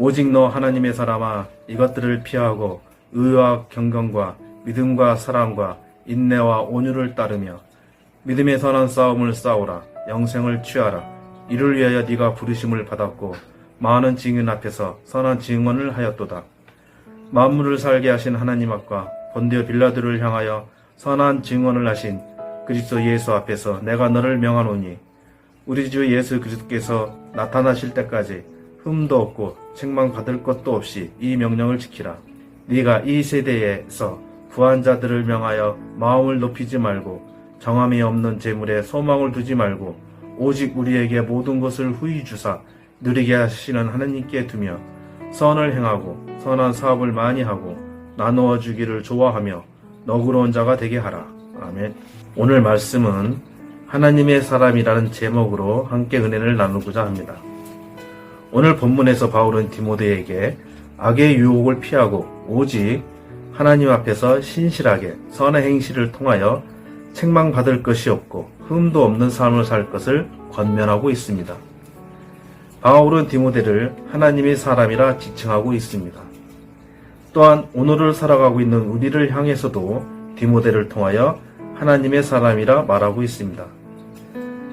오직 너 하나님의 사람아, 이것들을 피하고 의와 경건과 믿음과 사랑과 인내와 온유를 따르며 믿음의 선한 싸움을 싸우라. 영생을 취하라. 이를 위하여 네가 부르심을 받았고 많은 증인 앞에서 선한 증언을 하였도다. 만물을 살게 하신 하나님 앞과 본디오 빌라도를 향하여 선한 증언을 하신 그리스도 예수 앞에서 내가 너를 명하노니 우리 주 예수 그리스도께서 나타나실 때까지 흠도 없고 책망받을 것도 없이 이 명령을 지키라. 네가 이 세대에서 부한 자들을 명하여 마음을 높이지 말고 정함이 없는 재물에 소망을 두지 말고 오직 우리에게 모든 것을 후히 주사 누리게 하시는 하나님께 두며 선을 행하고 선한 사업을 많이 하고 나누어 주기를 좋아하며 너그러운 자가 되게 하라. 아멘. 오늘 말씀은 하나님의 사람이라는 제목으로 함께 은혜를 나누고자 합니다. 오늘 본문에서 바울은 디모데에게 악의 유혹을 피하고 오직 하나님 앞에서 신실하게 선의 행실을 통하여 책망받을 것이 없고 흠도 없는 삶을 살 것을 권면하고 있습니다. 바울은 디모데를 하나님의 사람이라 지칭하고 있습니다. 또한 오늘을 살아가고 있는 우리를 향해서도 디모데를 통하여 하나님의 사람이라 말하고 있습니다.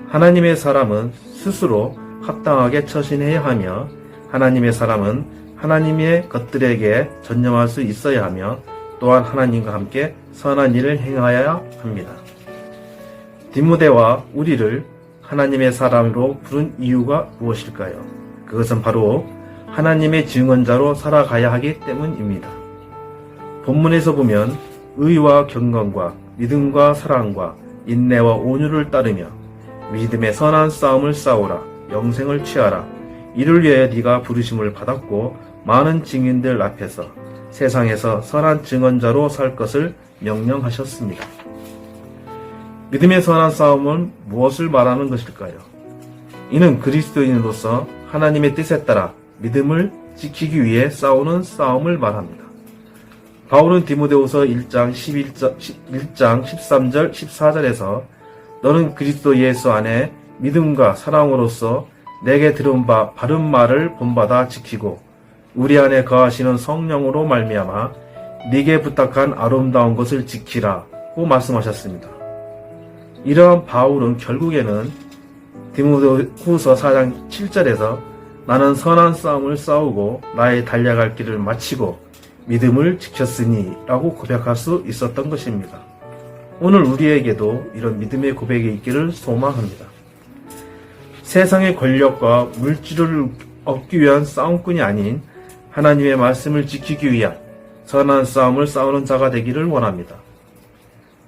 하나님의 사람은 스스로 합당하게 처신해야 하며 하나님의 사람은 하나님의 것들에게 전념할 수 있어야 하며 또한 하나님과 함께 선한 일을 행하여야 합니다. 디모데와 우리를 하나님의 사람으로 부른 이유가 무엇일까요? 그것은 바로 하나님의 증언자로 살아가야 하기 때문입니다. 본문에서 보면 의와 경건과 믿음과 사랑과 인내와 온유를 따르며 믿음의 선한 싸움을 싸우라. 영생을 취하라. 이를 위하여 네가 부르심을 받았고 많은 증인들 앞에서 세상에서 선한 증언자로 살 것을 명령하셨습니다. 믿음의 선한 싸움은 무엇을 말하는 것일까요? 이는 그리스도인으로서 하나님의 뜻에 따라 믿음을 지키기 위해 싸우는 싸움을 말합니다. 바울은 디모데후서 1장 13절 14절에서 너는 그리스도 예수 안에 믿음과 사랑으로서 내게 들은 바 바른 말을 본받아 지키고 우리 안에 거하시는 성령으로 말미암아 네게 부탁한 아름다운 것을 지키라고 말씀하셨습니다. 이러한 바울은 결국에는 디모데후서 4장 7절에서 나는 선한 싸움을 싸우고 나의 달려갈 길을 마치고 믿음을 지켰으니 라고 고백할 수 있었던 것입니다. 오늘 우리에게도 이런 믿음의 고백이 있기를 소망합니다. 세상의 권력과 물질을 얻기 위한 싸움꾼이 아닌 하나님의 말씀을 지키기 위한 선한 싸움을 싸우는 자가 되기를 원합니다.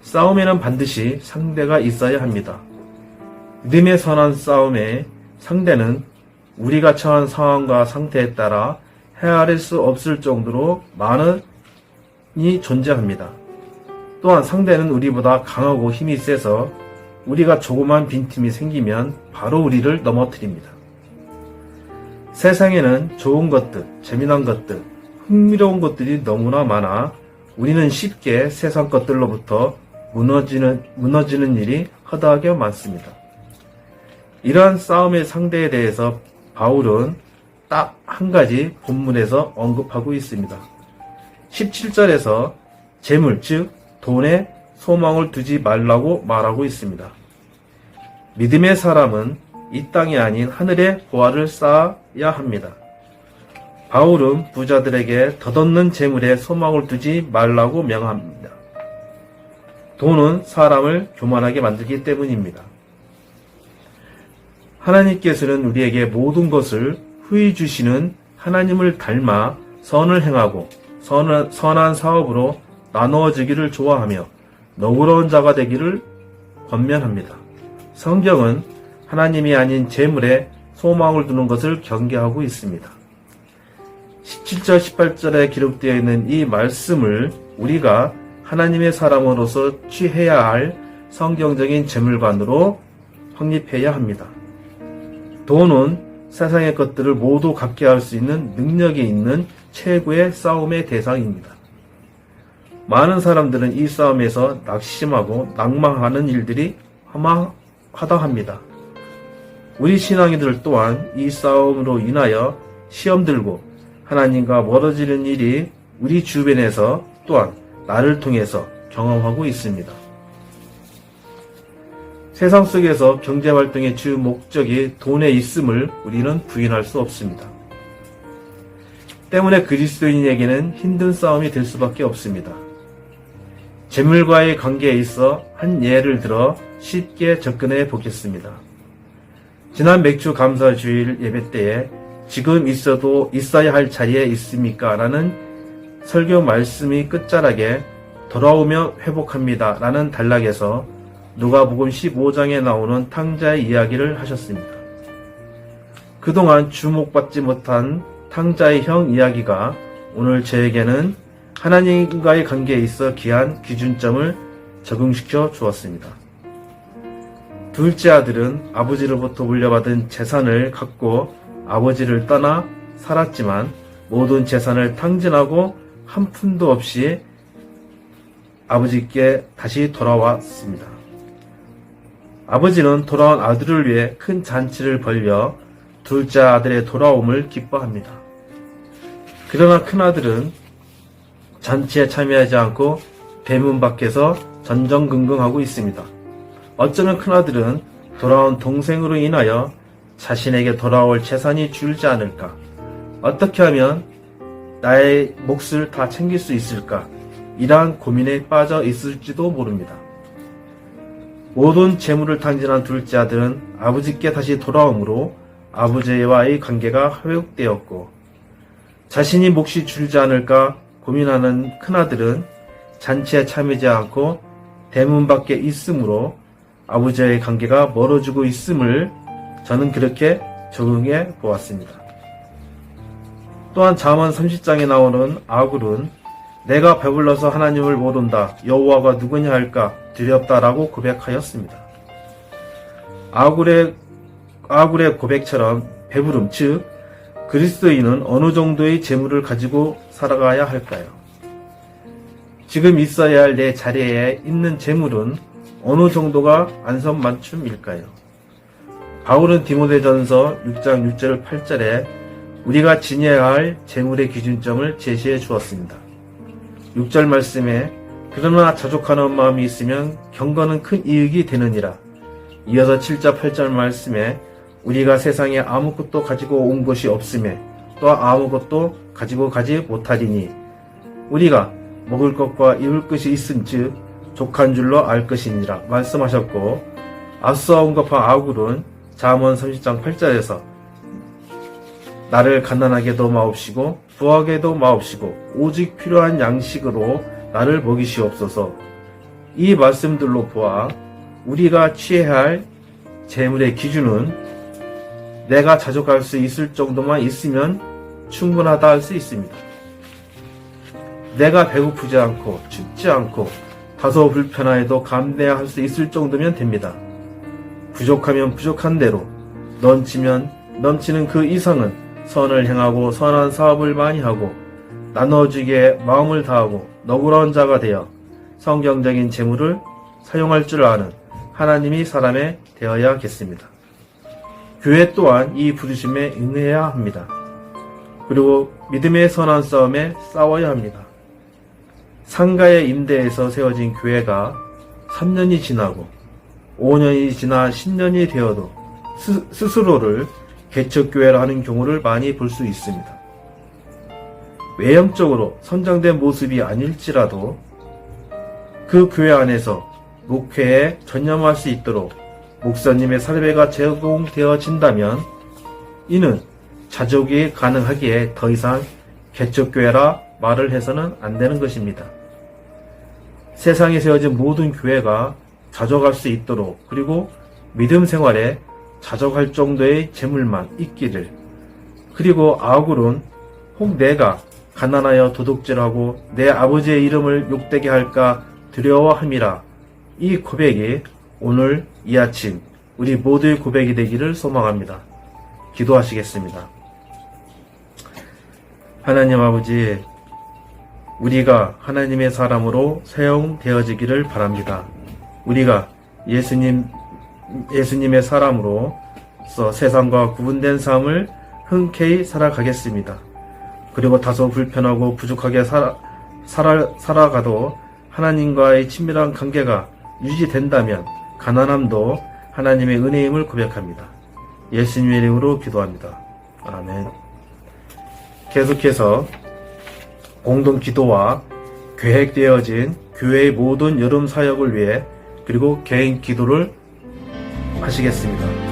싸움에는 반드시 상대가 있어야 합니다. 믿음의 선한 싸움의 상대는 우리가 처한 상황과 상태에 따라 헤아릴 수 없을 정도로 많이 존재합니다. 또한 상대는 우리보다 강하고 힘이 세서 우리가 조그만 빈틈이 생기면 바로 우리를 넘어뜨립니다. 세상에는 좋은 것들, 재미난 것들, 흥미로운 것들이 너무나 많아 우리는 쉽게 세상 것들로부터 무너지는 일이 허다하게 많습니다. 이러한 싸움의 상대에 대해서 바울은 딱 한 가지 본문에서 언급하고 있습니다. 17절에서 재물, 즉 돈에 소망을 두지 말라고 말하고 있습니다. 믿음의 사람은 이 땅이 아닌 하늘의 보화를 쌓아야 합니다. 바울은 부자들에게 덧없는 재물에 소망을 두지 말라고 명합니다. 돈은 사람을 교만하게 만들기 때문입니다. 하나님께서는 우리에게 모든 것을 후히 주시는 하나님을 닮아 선을 행하고 선한 사업으로 나누어지기를 좋아하며 너그러운 자가 되기를 권면합니다. 성경은 하나님이 아닌 재물에 소망을 두는 것을 경계하고 있습니다. 17절 18절에 기록되어 있는 이 말씀을 우리가 하나님의 사람으로서 취해야 할 성경적인 재물관으로 확립해야 합니다. 돈은 세상의 것들을 모두 갖게 할 수 있는 능력이 있는 최고의 싸움의 대상입니다. 많은 사람들은 이 싸움에서 낙심하고 낭망하는 일들이 허망하다 합니다. 우리 신앙인들 또한 이 싸움으로 인하여 시험 들고 하나님과 멀어지는 일이 우리 주변에서 또한 나를 통해서 경험하고 있습니다. 세상 속에서 경제활동의 주 목적이 돈에 있음을 우리는 부인할 수 없습니다. 때문에 그리스도인에게는 힘든 싸움이 될 수밖에 없습니다. 재물과의 관계에 있어 한 예를 들어 쉽게 접근해 보겠습니다. 지난 맥주 감사 주일 예배 때에 지금 있어야 할 자리에 있습니까? 라는 설교 말씀이 끝자락에 돌아오며 회복합니다. 라는 단락에서 누가복음 15장에 나오는 탕자의 이야기를 하셨습니다. 그동안 주목받지 못한 탕자의 형 이야기가 오늘 저에게는 하나님과의 관계에 있어 귀한 기준점을 적응시켜 주었습니다. 둘째 아들은 아버지로부터 물려받은 재산을 갖고 아버지를 떠나 살았지만 모든 재산을 탕진하고 한 푼도 없이 아버지께 다시 돌아왔습니다. 아버지는 돌아온 아들을 위해 큰 잔치를 벌여 둘째 아들의 돌아옴을 기뻐합니다. 그러나 큰아들은 잔치에 참여하지 않고 대문 밖에서 전전긍긍하고 있습니다. 어쩌면 큰아들은 돌아온 동생으로 인하여 자신에게 돌아올 재산이 줄지 않을까? 어떻게 하면 나의 몫을 다 챙길 수 있을까? 이러한 고민에 빠져 있을지도 모릅니다. 모든 재물을 탕진한 둘째 아들은 아버지께 다시 돌아오므로 아버지와의 관계가 회복되었고 자신이 몫이 줄지 않을까 고민하는 큰아들은 잔치에 참여하지 않고 대문 밖에 있으므로 아버지와의 관계가 멀어지고 있음을 저는 그렇게 적응해 보았습니다. 또한 잠언 30장에 나오는 아굴은 내가 배불러서 하나님을 모른다. 여호와가 누구냐 할까 두렵다라고 고백하였습니다. 아굴의 고백처럼 배부름, 즉 그리스도인은 어느 정도의 재물을 가지고 살아가야 할까요? 지금 있어야 할 내 자리에 있는 재물은 어느 정도가 안성맞춤일까요? 바울은 디모데전서 6장 6절 8절에 우리가 지녀야 할 재물의 기준점을 제시해 주었습니다. 6절 말씀에 그러나 자족하는 마음이 있으면 경건은 큰 이익이 되느니라. 이어서 7절 8절 말씀에 우리가 세상에 아무것도 가지고 온 것이 없음에 또 아무것도 가지고 가지 못하리니 우리가 먹을 것과 입을 것이 있은즉 족한 줄로 알 것이니라 말씀하셨고, 앞서 언급한 아굴은 잠언 30장 8절에서 나를 가난하게도 마옵시고 부하게도 마옵시고 오직 필요한 양식으로 나를 먹이시옵소서. 이 말씀들로 보아 우리가 취해야 할 재물의 기준은 내가 자족할 수 있을 정도만 있으면 충분하다 할 수 있습니다. 내가 배고프지 않고 춥지 않고 다소 불편하여도 감내할 수 있을 정도면 됩니다. 부족하면 부족한 대로, 넘치면 넘치는 그 이상은 선을 행하고 선한 사업을 많이 하고 나눠주기에 마음을 다하고 너그러운 자가 되어 성경적인 재물을 사용할 줄 아는 하나님이 사람에 되어야겠습니다. 교회 또한 이 부르심에 응해야 합니다. 그리고 믿음의 선한 싸움에 싸워야 합니다. 상가의 임대에서 세워진 교회가 3년이 지나고 5년이 지나 10년이 되어도 스스로를 개척교회라 하는 경우를 많이 볼 수 있습니다. 외형적으로 선정된 모습이 아닐지라도 그 교회 안에서 목회에 전념할 수 있도록 목사님의 사례가 제공되어진다면 이는 자족이 가능하기에 더 이상 개척교회라 말을 해서는 안 되는 것입니다. 세상에 세워진 모든 교회가 자족할 수 있도록, 그리고 믿음 생활에 자족할 정도의 재물만 있기를, 그리고 아굴은 혹 내가 가난하여 도둑질하고 내 아버지의 이름을 욕되게 할까 두려워함이라. 이 고백이 오늘 이 아침 우리 모두의 고백이 되기를 소망합니다. 기도하시겠습니다. 하나님 아버지, 우리가 하나님의 사람으로 사용되어지기를 바랍니다. 우리가 예수님의 사람으로서 세상과 구분된 삶을 흔쾌히 살아가겠습니다. 그리고 다소 불편하고 부족하게 살아가도 하나님과의 친밀한 관계가 유지된다면 가난함도 하나님의 은혜임을 고백합니다. 예수님의 이름으로 기도합니다. 아멘. 계속해서 공동 기도와 계획되어진 교회의 모든 여름 사역을 위해 그리고 개인 기도를 하시겠습니다.